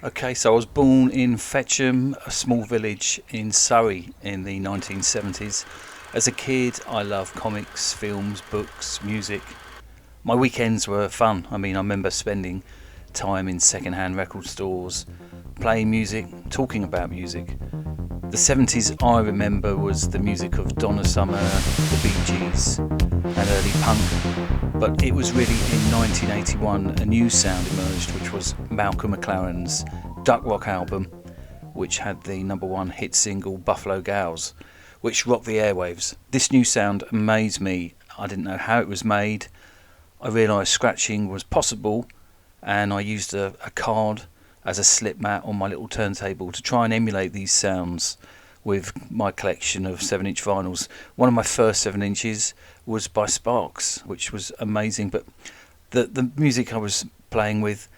Okay, so I was born in Fetcham, a small village in Surrey in the 1970s. As a kid, I loved comics, films, books, music. My weekends were fun. I remember spending time in second-hand record stores, playing music, talking about music. The 70s I remember was the music of Donna Summer, the Bee Gees, and early punk. But it was really in 1981 a new sound emerged, which was Malcolm McLaren's Duck Rock album, which had the number one hit single Buffalo Gals, which rocked the airwaves. This new sound amazed me. I didn't know how it was made. I realised scratching was possible, and I used a card as a slip mat on my little turntable to try and emulate these sounds with my collection of 7-inch vinyls. One of my first 7 inches was by Sparks, which was amazing, but the music I was playing with,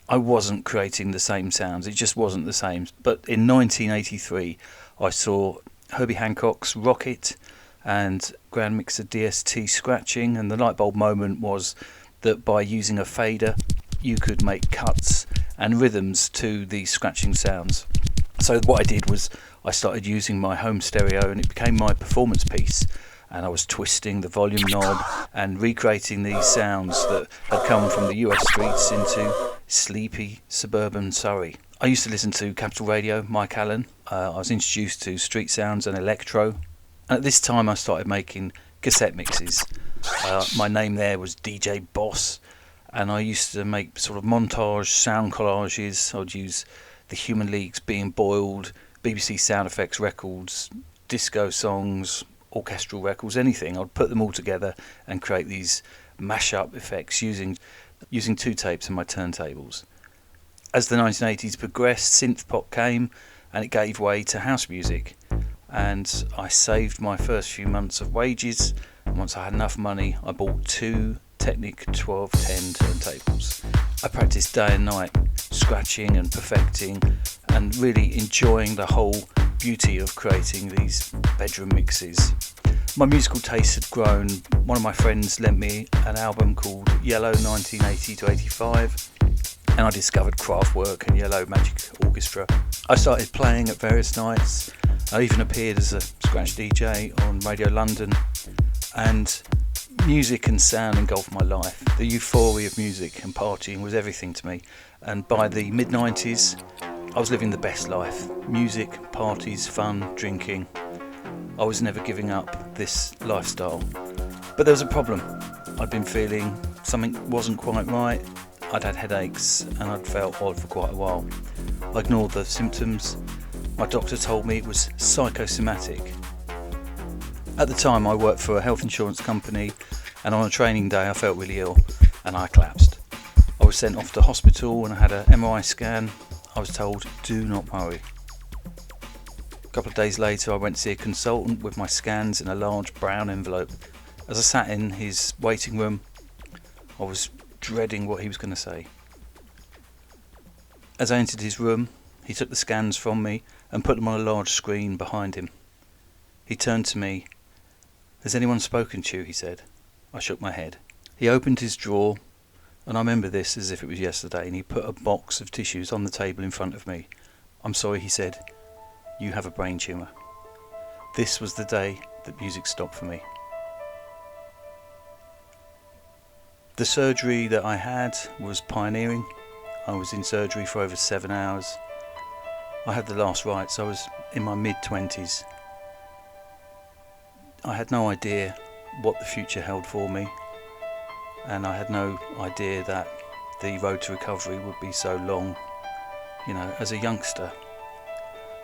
I wasn't creating the same sounds. It just wasn't the same. But in 1983 I saw Herbie Hancock's Rocket and Grand Mixer DST scratching, and the light bulb moment was that by using a fader you could make cuts and rhythms to these scratching sounds. So what I did was I started using my home stereo, and it became my performance piece, and I was twisting the volume knob and recreating these sounds that had come from the US streets into sleepy suburban Surrey. I used to listen to Capital Radio, Mike Allen. I was introduced to street sounds and electro, and at this time I started making cassette mixes. My name there was DJ Boss, and I used to make sort of montage sound collages. I would use the Human League's Being Boiled, BBC Sound Effects records, disco songs, orchestral records, anything. I'd put them all together and create these mash-up effects using 2 tapes and my turntables. As the 1980s progressed, synth pop came and it gave way to house music, and I saved my first few months of wages, and once I had enough money I bought 2 Technic 1210 turntables. I practiced day and night, scratching and perfecting and really enjoying the whole beauty of creating these bedroom mixes. My musical taste had grown. One of my friends lent me an album called Yellow 1980 to 85, and I discovered Kraftwerk and Yellow Magic Orchestra. I started playing at various nights. I even appeared as a scratch DJ on Radio London, and music and sound engulfed my life. The euphoria of music and partying was everything to me, and by the mid-90s I was living the best life. Music, parties, fun, drinking. I was never giving up this lifestyle. But there was a problem. I'd been feeling something wasn't quite right. I'd had headaches and I'd felt odd for quite a while. I ignored the symptoms. My doctor told me it was psychosomatic. At the time I worked for a health insurance company, and on a training day I felt really ill and I collapsed. I was sent off to hospital and I had an MRI scan. I was told, do not worry. A couple of days later I went to see a consultant with my scans in a large brown envelope. As I sat in his waiting room, I was dreading what he was going to say. As I entered his room, he took the scans from me and put them on a large screen behind him. He turned to me. Has anyone spoken to you? He said. I shook my head. He opened his drawer, and I remember this as if it was yesterday, and he put a box of tissues on the table in front of me. I'm sorry, he said. You have a brain tumour. This was the day that music stopped for me. The surgery that I had was pioneering. I was in surgery for over 7 hours. I had the last rites. I was in my mid-20s. I had no idea what the future held for me, and I had no idea that the road to recovery would be so long. As a youngster,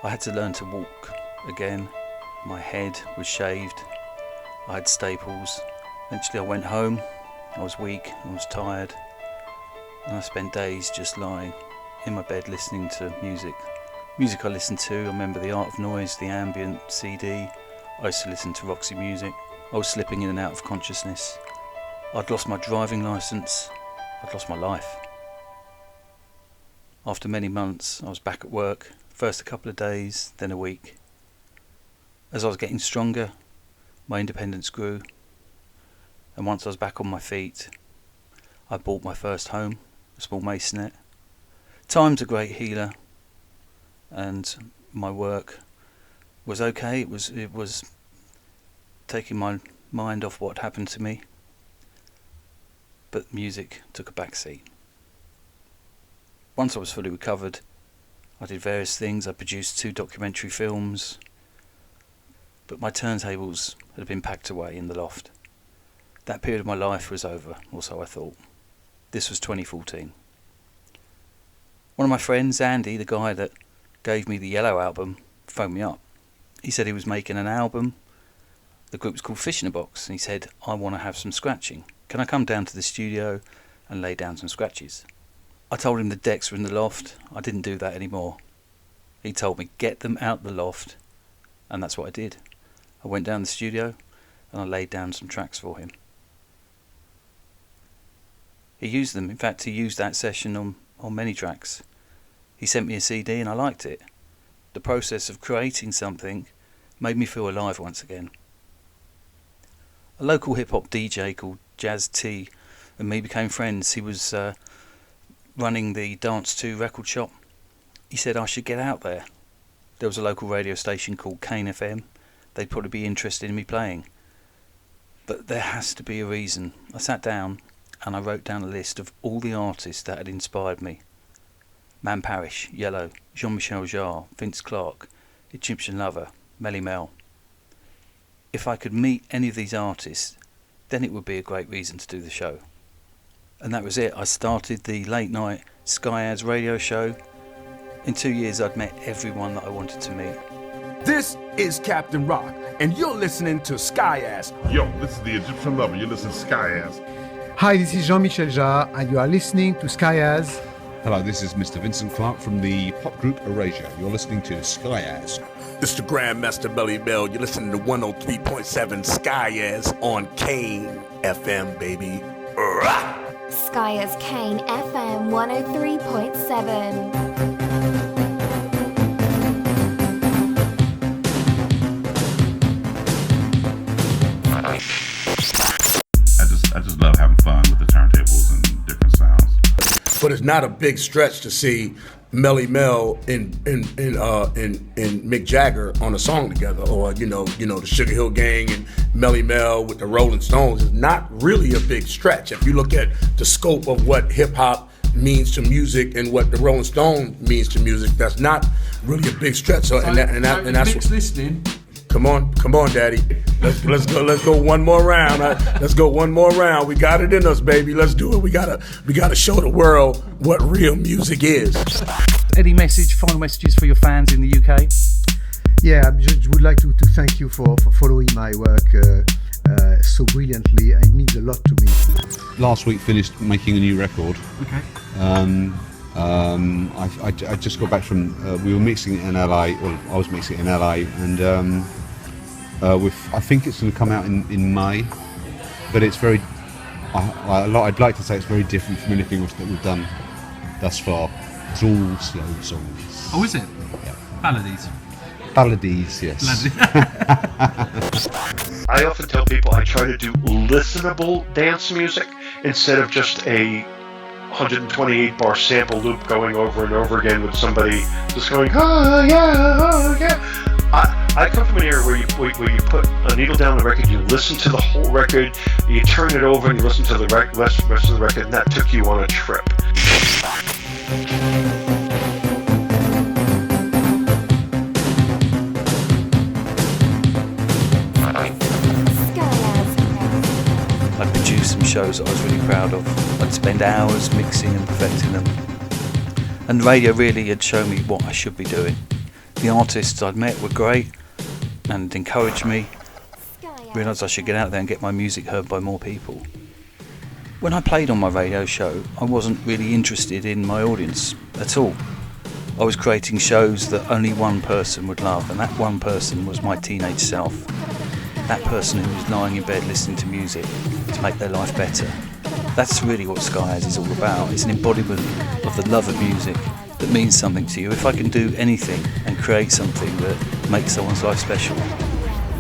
I had to learn to walk again. My head was shaved. I had staples. Eventually I went home. I was weak, I was tired, and I spent days just lying in my bed listening to music. Music I listened to, I remember The Art of Noise, the Ambient CD. I used to listen to Roxy Music. I was slipping in and out of consciousness. I'd lost my driving licence. I'd lost my life. After many months, I was back at work. First a couple of days, then a week. As I was getting stronger, my independence grew. And once I was back on my feet, I bought my first home, a small masonette. Time's a great healer, and my work was okay. It was taking my mind off what happened to me, but music took a back seat. Once I was fully recovered, I did various things. I produced 2 documentary films, but my turntables had been packed away in the loft. That period of my life was over, or so I thought. This was 2014. One of my friends, Andy, the guy that gave me the Yellow album, phoned me up. He said he was making an album. The group was called Fish in a Box, and he said, I want to have some scratching. Can I come down to the studio and lay down some scratches? I told him the decks were in the loft. I didn't do that anymore. He told me, get them out the loft, and that's what I did. I went down the studio and I laid down some tracks for him. He used them. In fact, he used that session on many tracks. He sent me a CD and I liked it. The process of creating something made me feel alive once again. A local hip-hop DJ called Jazz T and me became friends. He was running the Dance 2 record shop. He said I should get out there. There was a local radio station called Kane FM. They'd probably be interested in me playing. But there has to be a reason. I sat down and I wrote down a list of all the artists that had inspired me. Man Parrish, Yellow, Jean-Michel Jarre, Vince Clarke, Egyptian Lover, Melly Mel. If I could meet any of these artists, then it would be a great reason to do the show. And that was it. I started the late night Skyaaz radio show. In 2 years I'd met everyone that I wanted to meet. This is Captain Rock, and you're listening to Skyaaz. Yo, this is the Egyptian Lover. You're listening to Skyaaz. Hi, this is Jean-Michel Jarre, and you are listening to Skyaaz. Hello, this is Mr. Vincent Clarke from the pop group Erasure. You're listening to Skyaaz. It's the Grandmaster Melly Mel. You're listening to 103.7 Skyaaz on Kane FM, baby. Skyaaz Kane FM 103.7. I just love having fun with the turntables and different sounds. But it's not a big stretch to see Melly Mel and Mick Jagger on a song together, or you know the Sugar Hill Gang and Melly Mel with the Rolling Stones. Is not really a big stretch if you look at the scope of what hip hop means to music and what the Rolling Stone means to music. That's not really a big stretch. So and that's what, listening. Come on, Daddy. Let's go one more round. Let's go one more round. We got it in us, baby. Let's do it. We gotta show the world what real music is. Any final messages for your fans in the UK? Yeah, I just would like to thank you for following my work so brilliantly. It means a lot to me. Last week finished making a new record. Okay. I just got back from, we were mixing it in LA, or I was mixing it in LA, and I think it's going to come out in May, but it's very, I'd like to say it's very different from anything else that we've done thus far. It's all slow songs. Oh, is it? Yeah. Balladies, yes. I often tell people I try to do listenable dance music instead of just a 128 bar sample loop going over and over again with somebody just going, oh yeah. I come from an era where you put a needle down the record, you listen to the whole record, you turn it over and you listen to the rest of the record, and that took you on a trip. I produced some shows that I was really proud of. I'd spend hours mixing and perfecting them. And radio really had shown me what I should be doing. The artists I'd met were great and encouraged me. Realised I should get out there and get my music heard by more people. When I played on my radio show, I wasn't really interested in my audience at all. I was creating shows that only one person would love, and that one person was my teenage self. That person who was lying in bed listening to music to make their life better. That's really what Skyaaz is all about. It's an embodiment of the love of music that means something to you. If I can do anything and create something that makes someone's life special,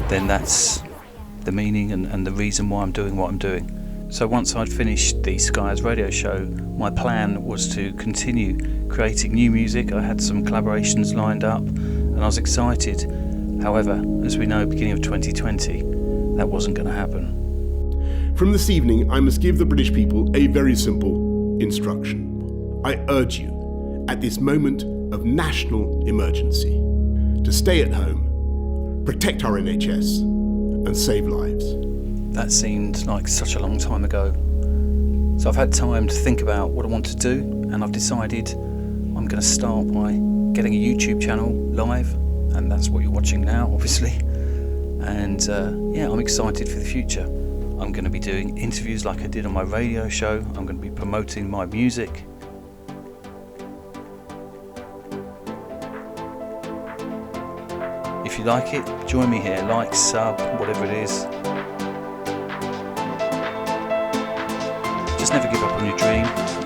then that's the meaning and the reason why I'm doing what I'm doing. So once I'd finished the Skyaaz radio show, my plan was to continue creating new music. I had some collaborations lined up and I was excited. However, as we know, beginning of 2020, that wasn't going to happen. From this evening, I must give the British people a very simple instruction. I urge you, at this moment of national emergency, to stay at home, protect our NHS, and save lives. That seemed like such a long time ago. So I've had time to think about what I want to do, and I've decided I'm going to start by getting a YouTube channel live, and that's what you're watching now, obviously. And I'm excited for the future. I'm going to be doing interviews like I did on my radio show. I'm going to be promoting my music. If you like it, join me here, like, sub, whatever it is. Just never give up on your dream.